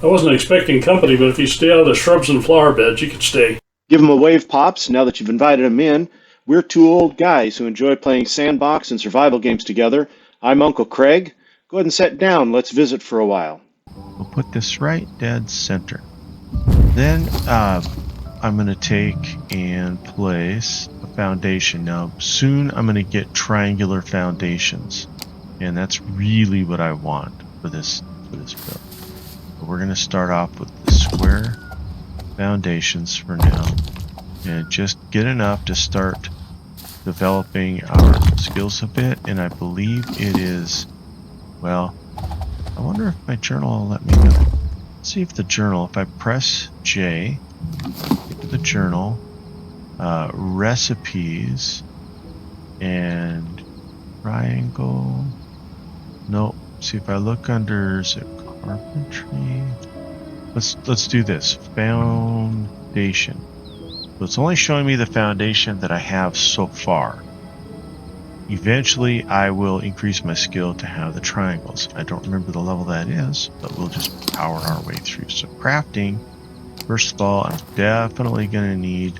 I wasn't expecting company, but if you stay out of the shrubs and flower beds, you can stay. Give them a wave, Pops, now that you've invited them in. We're two old guys who enjoy playing Sandbox and survival games together. I'm Uncle Craig. Go ahead and sit down. Let's visit for a while. We'll put this right dead center. Then I'm going to take and place a foundation. Now, soon I'm going to get triangular foundations. And that's really what I want for this build. But we're going to start off with the square foundations for now. And just get enough to start developing our skills a bit. And I believe it is, well, I wonder if my journal will let me know. Let's see if the journal, if I press J, get to the journal, recipes, and triangle. No, see if I look under, is it carpentry? Let's do this. Foundation. So it's only showing me the foundation that I have so far. Eventually, I will increase my skill to have the triangles. I don't remember the level that is, but we'll just power our way through. So crafting, first of all, I'm definitely going to need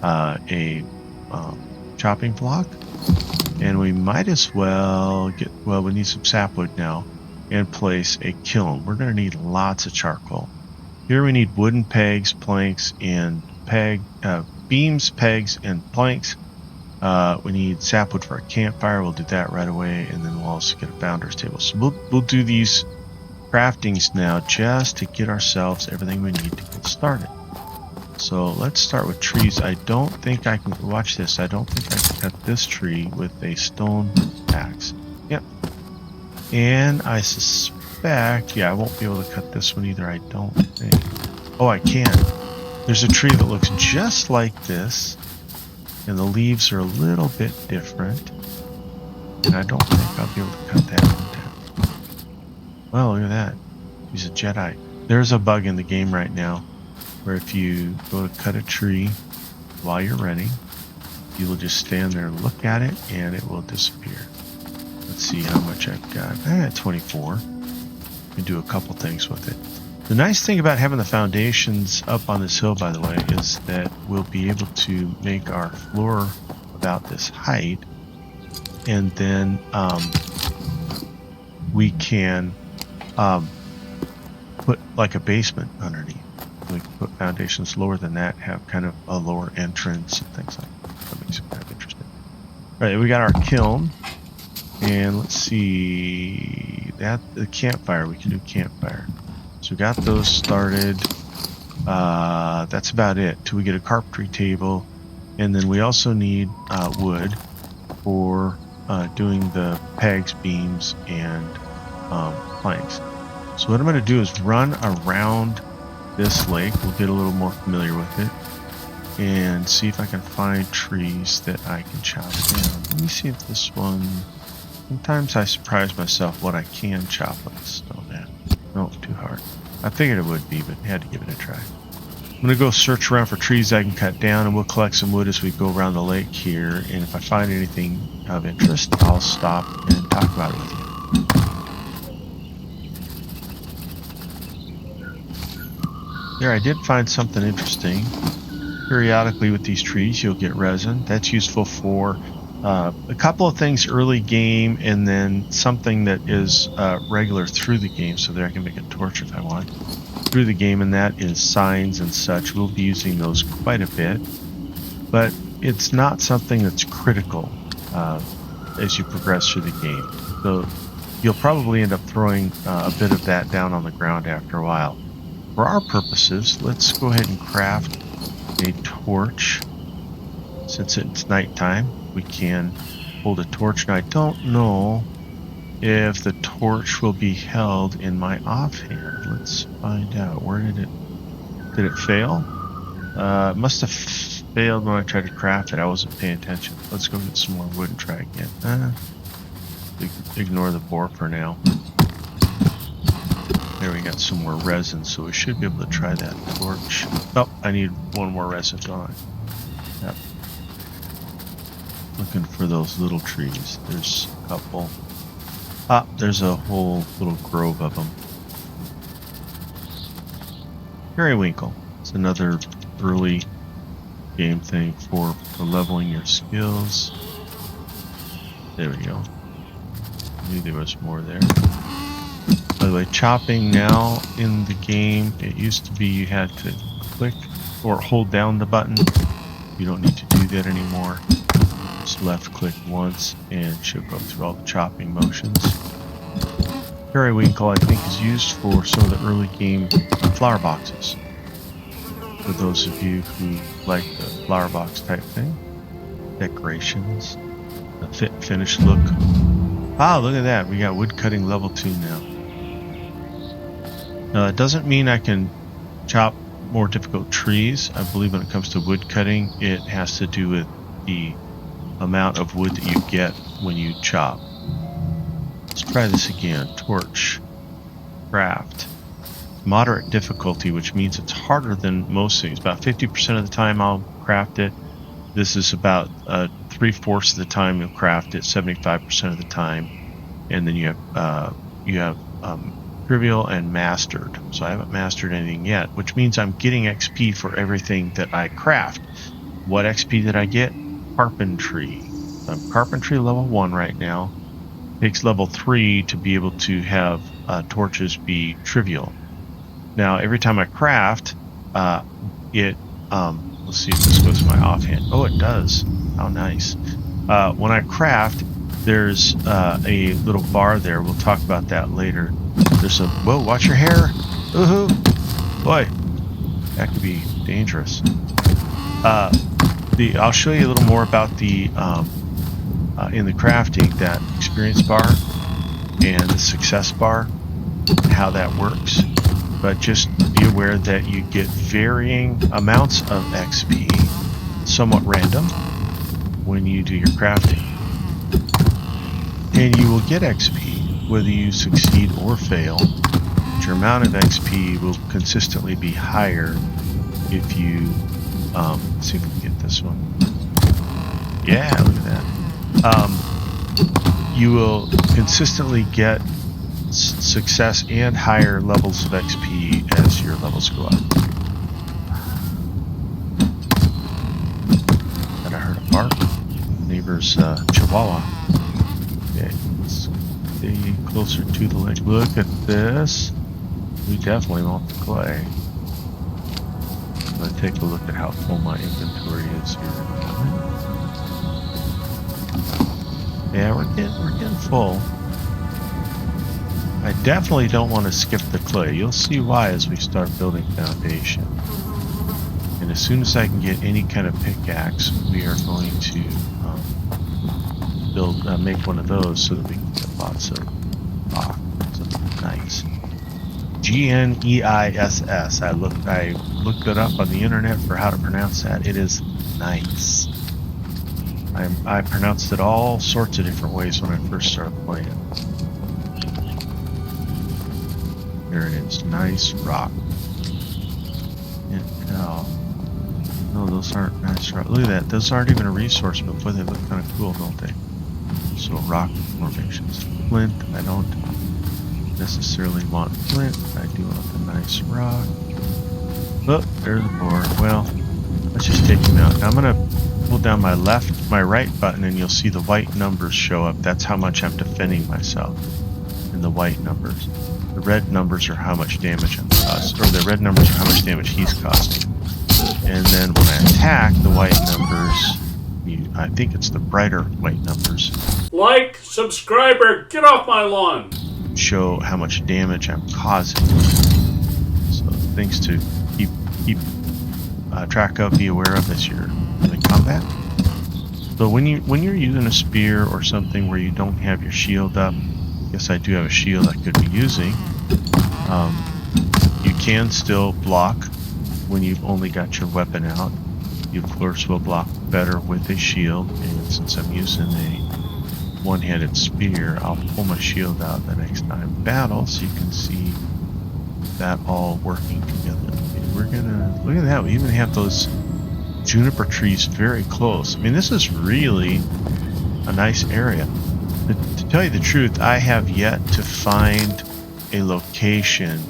a chopping block. And we might as well get, well, we need some sapwood now, and place a kiln. We're going to need lots of charcoal. Here we need wooden pegs, planks, and beams, pegs, and planks. We need sapwood for a campfire. We'll do that right away, and then we'll also get a founder's table. So we'll do these craftings now just to get ourselves everything we need to get started. So let's start with trees. I don't think I can, watch this, I don't think I can cut this tree with a stone axe. Yep. And I suspect, yeah, I won't be able to cut this one either, I don't think. Oh, I can. There's a tree that looks just like this, and the leaves are a little bit different. And I don't think I'll be able to cut that one down. Well, look at that. He's a Jedi. There's a bug in the game right now, where if you go to cut a tree while you're running, you will just stand there and look at it and it will disappear. Let's see how much I've got. I'm at 24. You can do a couple things with it. The nice thing about having the foundations up on this hill, by the way, is that we'll be able to make our floor about this height, and then we can put like a basement underneath. We can put foundations lower than that, have kind of a lower entrance and things like that. That makes it kind of interesting. All right, we got our kiln, and let's see, that the campfire, we can do campfire. So we got those started. That's about it till we get a carpentry table, and then we also need wood for doing the pegs, beams, and planks. So what I'm going to do is run around this lake. We'll get a little more familiar with it and see if I can find trees that I can chop down. Let me see if this one, sometimes I surprise myself what I can chop with the stone at. No, too hard. I figured it would be, but I had to give it a try. I'm going to go search around for trees I can cut down, and we'll collect some wood as we go around the lake here, and if I find anything of interest, I'll stop and talk about it with you. There, I did find something interesting. Periodically with these trees, you'll get resin. That's useful for a couple of things early game, and then something that is regular through the game, so that I can make a torch if I want. Through the game, and that is signs and such. We'll be using those quite a bit, but it's not something that's critical as you progress through the game. So you'll probably end up throwing a bit of that down on the ground after a while. For our purposes, let's go ahead and craft a torch. Since it's nighttime, we can hold a torch. Now, I don't know if the torch will be held in my offhand. Let's find out. Where did it fail? It must have failed when I tried to craft it. I wasn't paying attention. Let's go get some more wood and try again. Ignore the boar for now. There, we got some more resin, so we should be able to try that torch. Oh, I need one more resin, don't I? Yep. Looking for those little trees. There's a couple. Ah, there's a whole little grove of them. Periwinkle. It's another early game thing for leveling your skills. There we go. I knew there was more there. By the way, chopping now in the game, it used to be you had to click or hold down the button. You don't need to do that anymore. Just left click once and she'll go through all the chopping motions. Periwinkle, I think, is used for some of the early game flower boxes. For those of you who like the flower box type thing. Decorations. The fit and finish look. Wow, look at that. We got wood cutting level 2 now. Now that doesn't mean I can chop more difficult trees. I believe when it comes to wood cutting, it has to do with the amount of wood that you get when you chop. Let's try this again. Torch. Craft. Moderate difficulty, which means it's harder than most things. About 50% of the time I'll craft it. This is about 3/4 of the time you'll craft it, 75% of the time. And then you have trivial and mastered. So I haven't mastered anything yet, which means I'm getting XP for everything that I craft. What XP did I get? Carpentry. I'm Carpentry level 1 right now. It takes level 3 to be able to have torches be trivial. Now, every time I craft, let's see if this goes to my offhand. Oh, it does. How nice. When I craft, there's a little bar there. We'll talk about that later. There's a, whoa, watch your hair. Woohoo. Boy, that could be dangerous. I'll show you a little more about the, in the crafting, that experience bar and the success bar, and how that works. But just be aware that you get varying amounts of XP, somewhat random, when you do your crafting. And you will get XP whether you succeed or fail. But your amount of XP will consistently be higher if you, let's see if we can get this one. Yeah, look at that. You will consistently get success and higher levels of XP as your levels go up. And I heard a bark. Neighbor's chihuahua. Okay, let's stay closer to the lake. Look at this. We definitely want the clay. I'm going to take a look at how full my inventory is here in a moment. Yeah, we're getting full. I definitely don't want to skip the clay. You'll see why as we start building foundation. And as soon as I can get any kind of pickaxe, we are going to make one of those so that we can get lots of rock. So nice. Gneiss. I looked it up on the internet for how to pronounce that. It is nice. I pronounced it all sorts of different ways when I first started playing. There it is. Nice rock. And no, those aren't nice rock. Look at that. Those aren't even a resource, but boy, they look kind of cool, don't they? So rock formations. Flint. I don't necessarily want flint. I do want the nice rock. Oh, there's the boar. Well, let's just take him out. Now I'm gonna hold down my right button, and you'll see the white numbers show up. That's how much I'm defending myself in the white numbers. The red numbers are how much damage I'm causing, or the red numbers are how much damage he's causing. And then when I attack, the white numbers, I think it's the brighter white numbers, Like, subscriber, get off my lawn. show how much damage I'm causing. So things to keep track of, be aware of as you're in combat. So when you're using a spear or something where you don't have your shield up, yes, I do have a shield I could be using. You can still block when you've only got your weapon out. You of course will block better with a shield, and since I'm using a one-handed spear, I'll pull my shield out the next time in battle so you can see that all working together. Okay, we're gonna look at that. We even have those juniper trees very close. I mean, this is really a nice area. To tell you the truth, I have yet to find a location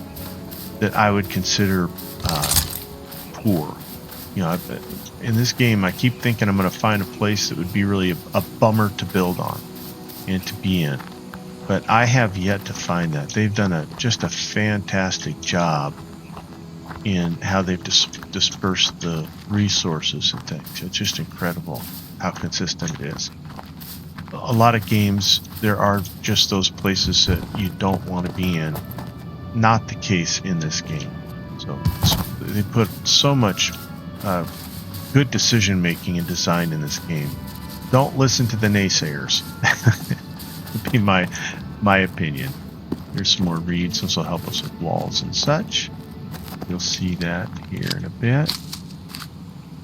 that I would consider poor. You know, in this game, I keep thinking I'm going to find a place that would be really a bummer to build on and to be in. But I have yet to find that. They've done just a fantastic job in how they've dispersed the resources and things. It's just incredible how consistent it is. A lot of games, there are just those places that you don't want to be in. Not the case in this game. So they put so much good decision making and design in this game. Don't listen to the naysayers. Would be my opinion. Here's some more reeds. This will help us with walls and such. You'll see that here in a bit.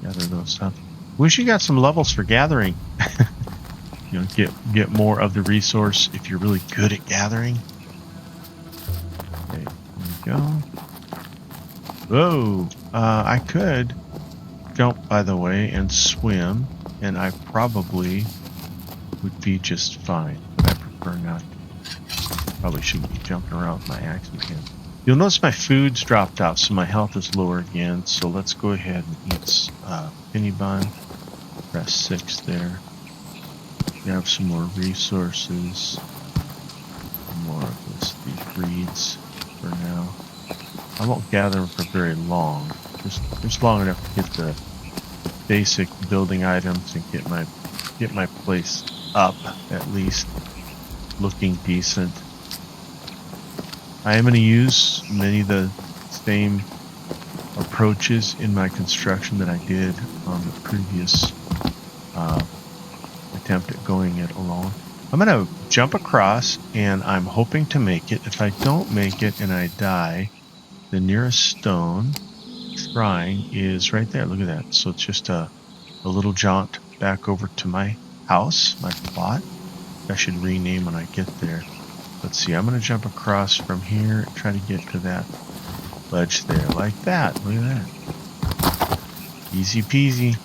Gather those up. Wish you got some levels for gathering. You know, get more of the resource if you're really good at gathering. Okay, there we go. Whoa! I could jump, by the way, and swim, and I probably would be just fine. But I prefer not to. Probably shouldn't be jumping around with my axe again. You'll notice my food's dropped out, so my health is lower again. So let's go ahead and eat penny bun. Press 6 there. Grab some more resources. More of these reeds for now. I won't gather them for very long. Just long enough to get the basic building items and get my place up, at least looking decent. I am going to use many of the same approaches in my construction that I did on the previous attempt at going it alone. I'm going to jump across, and I'm hoping to make it. If I don't make it and I die, the nearest stone shrine is right there. Look at that. So it's just a little jaunt back over to my house, my plot. I should rename when I get there. Let's see, I'm going to jump across from here and try to get to that ledge there, like that. Look at that. Easy peasy.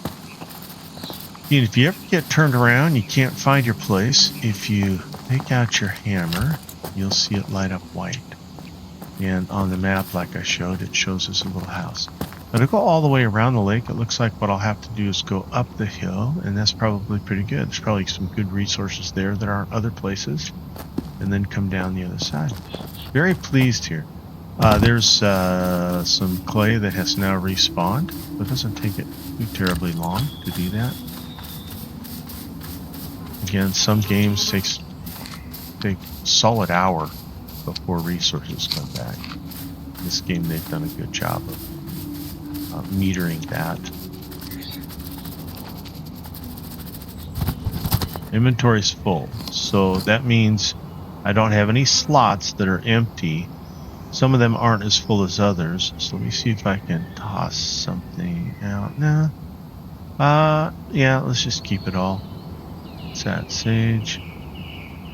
And if you ever get turned around, you can't find your place, if you take out your hammer, you'll see it light up white. And on the map, like I showed, it shows us a little house. Now to go all the way around the lake, it looks like what I'll have to do is go up the hill, and that's probably pretty good. There's probably some good resources there that aren't other places, and then come down the other side. Very pleased here. There's some clay that has now respawned, but it doesn't take it too terribly long to do that. Again, some games take a solid hour before resources come back. In this game, they've done a good job of metering that. Inventory's full, so that means I don't have any slots that are empty. Some of them aren't as full as others, so let me see if I can toss something out. No. Yeah, let's just keep it all. What's that? Sage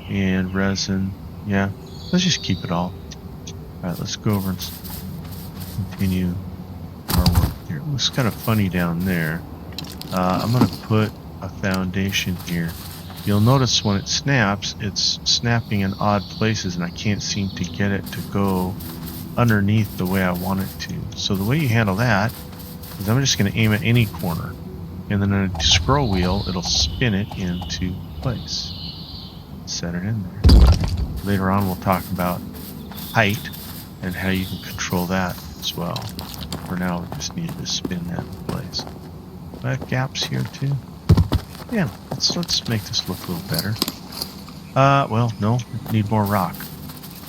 and resin. Yeah, let's just keep it all. Alright, let's go over and continue our work here. It looks kind of funny down there. I'm going to put a foundation here. You'll notice when it snaps, it's snapping in odd places, and I can't seem to get it to go underneath the way I want it to. So the way you handle that is I'm just going to aim at any corner, and then on a scroll wheel, it'll spin it into place. Set it in there. Later on, we'll talk about height and how you can control that as well. For now, we just need to spin that in place. Do I have gaps here too? Yeah, let's make this look a little better. Well, no, need more rock.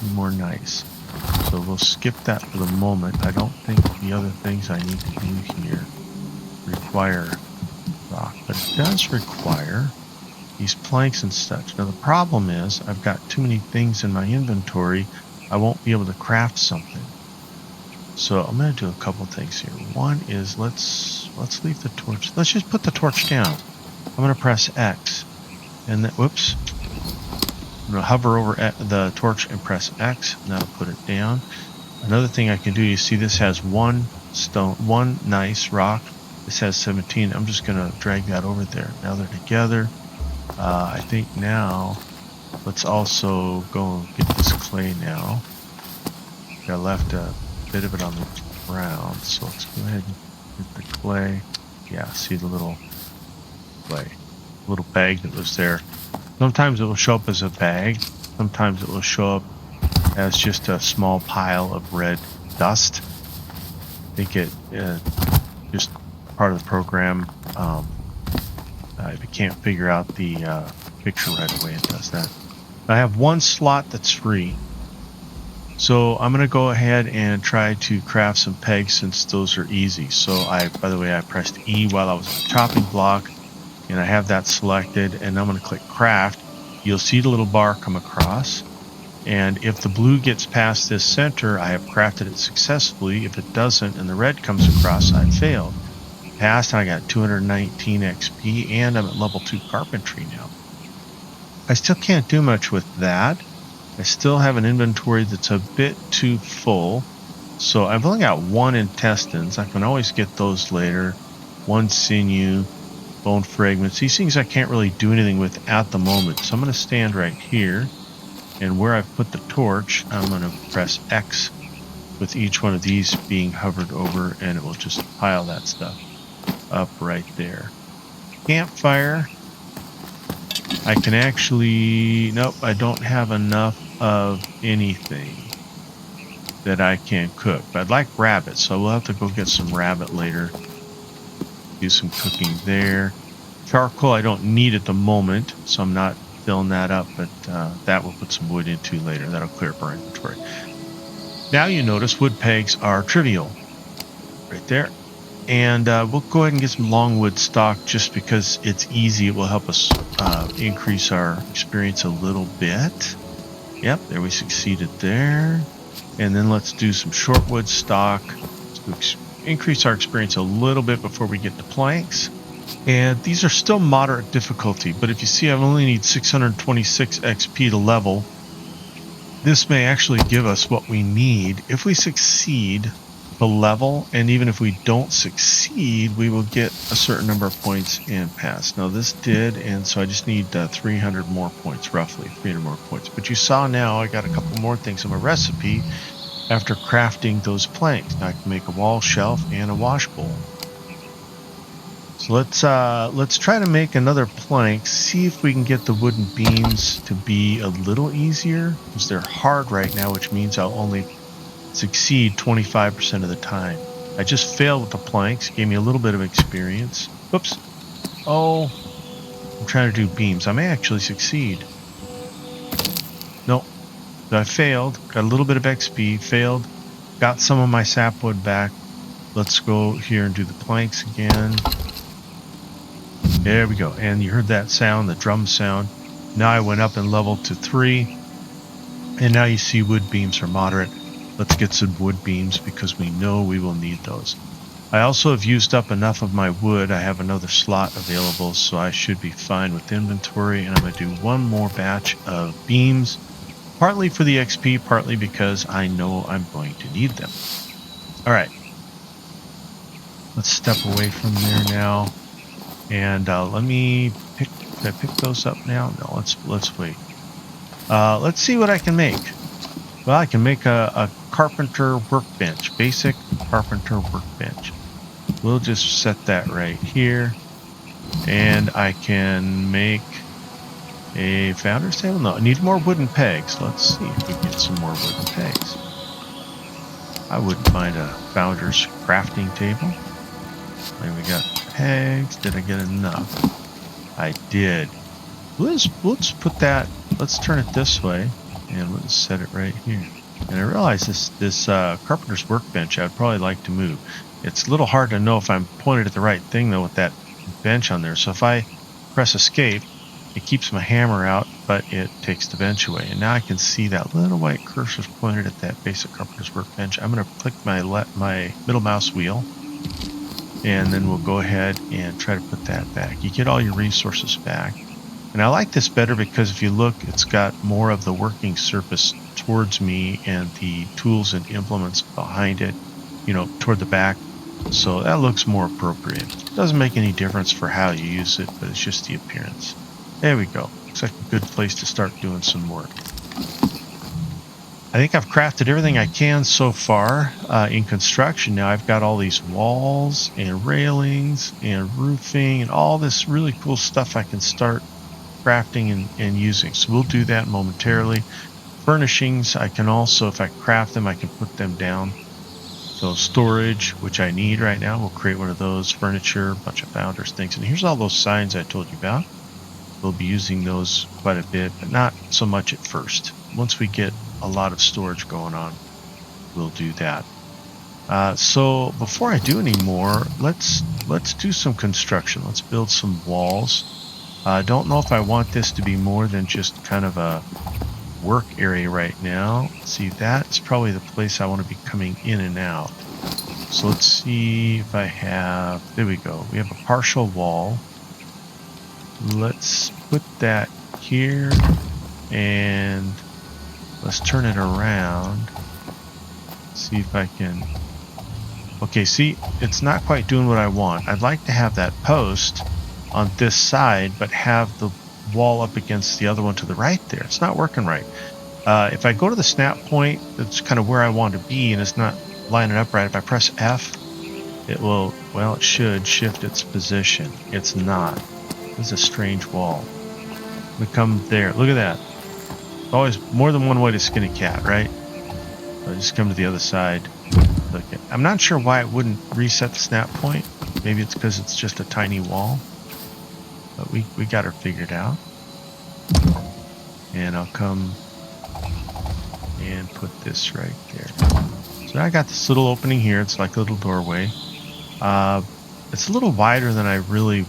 Need more gneiss. So we'll skip that for the moment. I don't think the other things I need to do here require rock, but it does require these planks and such. Now the problem is I've got too many things in my inventory. I won't be able to craft something. So I'm going to do a couple things here. One is let's leave the torch. Let's just put the torch down. I'm going to press X, and then, whoops, I'm going to hover over the torch and press X, and that'll put it down. Another thing I can do, you see this has one gneiss rock. This has 17. I'm just going to drag that over there. Now they're together. I think now, let's also go and get this clay now. I left a bit of it on the ground. So let's go ahead and get the clay. Yeah, see the little clay, little bag that was there. Sometimes it will show up as a bag. Sometimes it will show up as just a small pile of red dust. I think it just part of the program. If you can't figure out the picture right away, it does that. I have one slot that's free. So I'm going to go ahead and try to craft some pegs since those are easy. So by the way, I pressed E while I was on the chopping block, and I have that selected, and I'm going to click craft. You'll see the little bar come across, and if the blue gets past this center, I have crafted it successfully. If it doesn't and the red comes across, I failed. Passed, and I got 219 XP, and I'm at level 2 carpentry now. I still can't do much with that. I still have an inventory that's a bit too full. So I've only got 1 intestines. I can always get those later. 1 sinew, bone fragments. These things I can't really do anything with at the moment. So I'm going to stand right here. And where I've put the torch, I'm going to press X with each one of these being hovered over, and it will just pile that stuff up right there. Campfire. I can actually, nope, I don't have enough of anything that I can cook. But I'd like rabbit, so we'll have to go get some rabbit later. Do some cooking there. Charcoal I don't need at the moment, so I'm not filling that up, but that we'll put some wood into later. That'll clear up our inventory. Now you notice wood pegs are trivial. Right there. And we'll go ahead and get some longwood stock just because it's easy. It will help us increase our experience a little bit. Yep, there we succeeded there. And then let's do some shortwood stock to increase our experience a little bit before we get to planks. And these are still moderate difficulty, but if you see I only need 626 XP to level, this may actually give us what we need. If we succeed to level, and even if we don't succeed, we will get a certain number of points and pass. Now this did, and so I just need 300 more points, roughly 300 more points. But you saw now I got a couple more things in my recipe after crafting those planks. Now I can make a wall shelf and a wash bowl. So let's try to make another plank, see if we can get the wooden beams to be a little easier, because they're hard right now, which means I'll only succeed 25% of the time. I just failed with the planks, gave me a little bit of experience. Whoops. Oh, I'm trying to do beams. I may actually succeed. Nope. I failed. Got a little bit of XP. Failed. Got some of my sapwood back. Let's go here and do the planks again. There we go. And you heard that sound, the drum sound. Now I went up in level to 3. And now you see wood beams are moderate. Let's get some wood beams because we know we will need those. I also have used up enough of my wood. I have another slot available, so I should be fine with inventory. And I'm going to do one more batch of beams, partly for the XP, partly because I know I'm going to need them. All right. Let's step away from there now. And let me pick. Did I pick those up now? No, let's wait. Let's see what I can make. Well, I can make a carpenter workbench, basic carpenter workbench. We'll just set that right here. And I can make a founder's table. No, I need more wooden pegs. Let's see if we can get some more wooden pegs. I wouldn't mind a founder's crafting table. And we got pegs. Did I get enough? I did. Let's put that, let's turn it this way. And let's set it right here. And I realize this carpenter's workbench I would probably like to move. It's a little hard to know if I'm pointed at the right thing though with that bench on there. So if I press escape, it keeps my hammer out, but it takes the bench away. And now I can see that little white cursor pointed at that basic carpenter's workbench. I'm going to click my middle mouse wheel. And then we'll go ahead and try to put that back. You get all your resources back. And I like this better because if you look, it's got more of the working surface towards me and the tools and implements behind it, you know, toward the back. So that looks more appropriate. It doesn't make any difference for how you use it, but it's just the appearance. There we go. Looks like a good place to start doing some work. I think I've crafted everything I can so far in construction. Now I've got all these walls and railings and roofing and all this really cool stuff I can start crafting and using. So we'll do that momentarily. Furnishings, I can also, if I craft them, I can put them down. So storage, which I need right now, we'll create one of those. Furniture, a bunch of founders, things. And here's all those signs I told you about. We'll be using those quite a bit, but not so much at first. Once we get a lot of storage going on, we'll do that. So before I do any more, let's do some construction. Let's build some walls. I don't know if I want this to be more than just kind of a work area right now. See, that's probably the place I want to be coming in and out. So let's see if I have, there we go. We have a partial wall. Let's put that here and let's turn it around. See if I can, okay, see, it's not quite doing what I want. I'd like to have that post on this side, but have the wall up against the other one to the right there. It's not working right. If I go to the snap point, that's kind of where I want to be, and it's not lining up right. If I press F, it will, well, it should shift its position. It's not. This is a strange wall. We come there. Look at that. Always more than one way to skin a cat, right? So I just come to the other side. Look at, I'm not sure why it wouldn't reset the snap point. Maybe it's because it's just a tiny wall. But we got her figured out. And I'll come and put this right there. So I got this little opening here. It's like a little doorway. It's a little wider than I really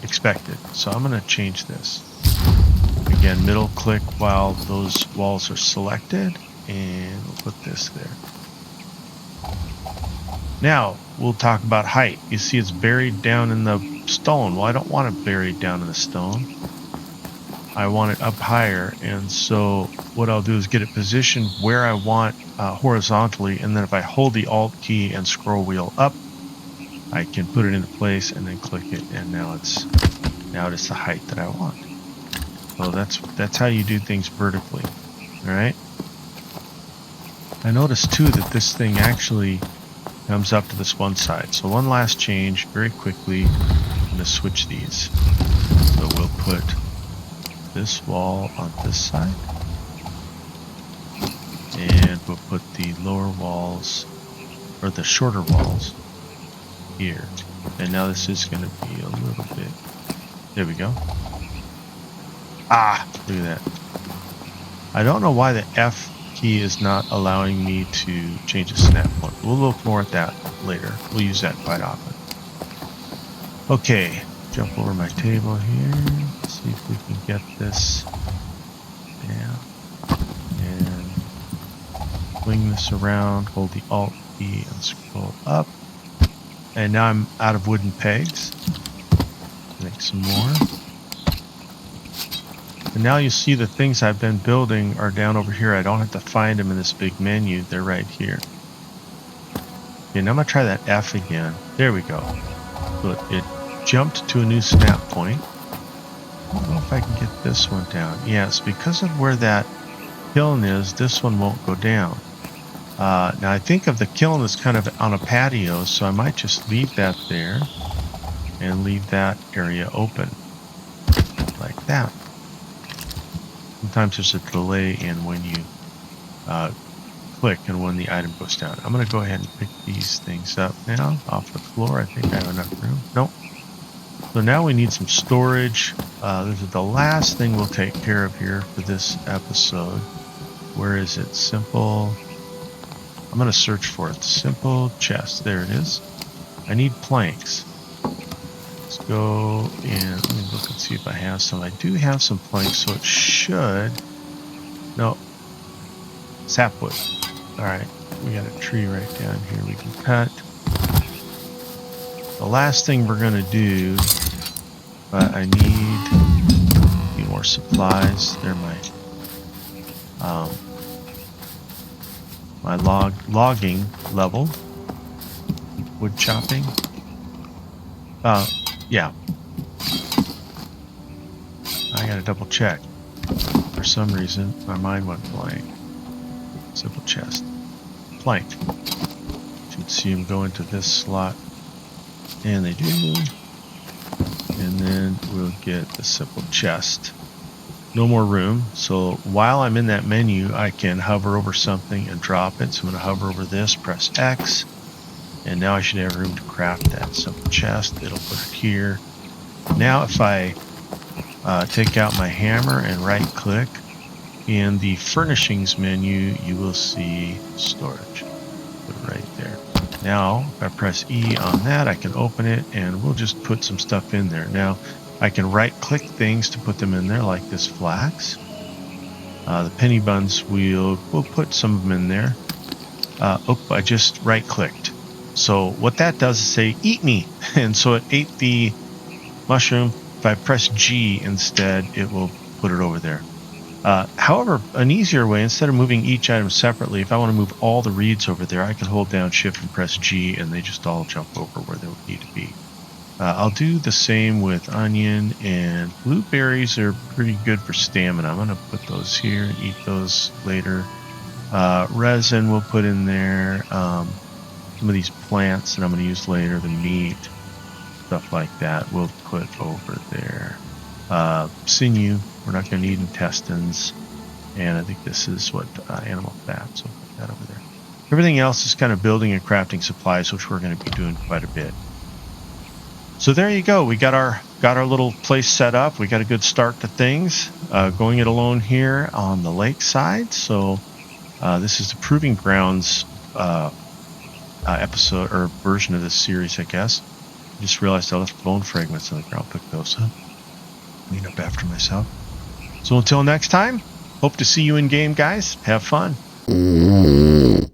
expected. So I'm going to change this. Again, middle click while those walls are selected. And we'll put this there. Now, we'll talk about height. You see it's buried down in the stone. Well, I don't want it buried down in the stone. I want it up higher. And so what I'll do is get it positioned where I want horizontally. And then if I hold the Alt key and scroll wheel up, I can put it into place and then click it. And now it's the height that I want. So that's how you do things vertically. All right. I noticed too that this thing actually comes up to this one side. So one last change very quickly. I'm going to switch these. So we'll put this wall on this side. And we'll put the lower walls, or the shorter walls, here. And now this is going to be a little bit, there we go. Ah, look at that. I don't know why the F key is not allowing me to change the snap point. We'll look more at that later. We'll use that quite often. Okay, jump over my table here. See if we can get this down. And swing this around, hold the Alt key and scroll up. And now I'm out of wooden pegs. Make some more. And now you see the things I've been building are down over here. I don't have to find them in this big menu. They're right here. Okay, now I'm going to try that F again. There we go. So it jumped to a new snap point. I don't know if I can get this one down. Yes, because of where that kiln is, this one won't go down. Now I think of the kiln as kind of on a patio, so I might just leave that there and leave that area open like that. Sometimes there's a delay in when you click and when the item goes down. I'm going to go ahead and pick these things up now off the floor. I think I have enough room. Nope. So now we need some storage. This is the last thing we'll take care of here for this episode. Where is it? Simple. I'm going to search for it. Simple chest. There it is. I need planks. Let's go and let me look and see if I have some. I do have some planks, so it should. No. Sapwood. Alright. We got a tree right down here we can cut. The last thing we're going to do, but I need more supplies. They're my logging level. Wood chopping. Yeah. I gotta double check. For some reason, my mind went blank. Simple chest. Plank. Should see them go into this slot. And they do. And then we'll get the simple chest. No more room. So while I'm in that menu, I can hover over something and drop it. So I'm going to hover over this, press X. And now I should have room to craft that simple chest. It'll put it here. Now if I take out my hammer and right click, in the furnishings menu, you will see storage. Put it right there. Now, if I press E on that, I can open it and we'll just put some stuff in there. Now, I can right click things to put them in there, like this flax. The penny buns, we'll put some of them in there. I just right clicked. So what that does is say, eat me. And so it ate the mushroom. If I press G instead, it will put it over there. However, an easier way, instead of moving each item separately, if I want to move all the reeds over there, I can hold down Shift and press G, and they just all jump over where they would need to be. I'll do the same with onion, and blueberries are pretty good for stamina. I'm going to put those here and eat those later. Resin we'll put in there. Some of these plants that I'm going to use later, the meat, stuff like that, we'll put over there. Sinew, we're not going to need intestines, and I think this is what animal fat, so we'll put that over there. Everything else is kind of building and crafting supplies, which we're going to be doing quite a bit. So there you go. We got our little place set up. We got a good start to things. Going it alone here on the lakeside. So this is the Proving Grounds episode or version of this series, I guess. I just realized I left bone fragments on the ground. Pick those up. Clean up after myself. So until next time, hope to see you in game, guys. Have fun. Mm.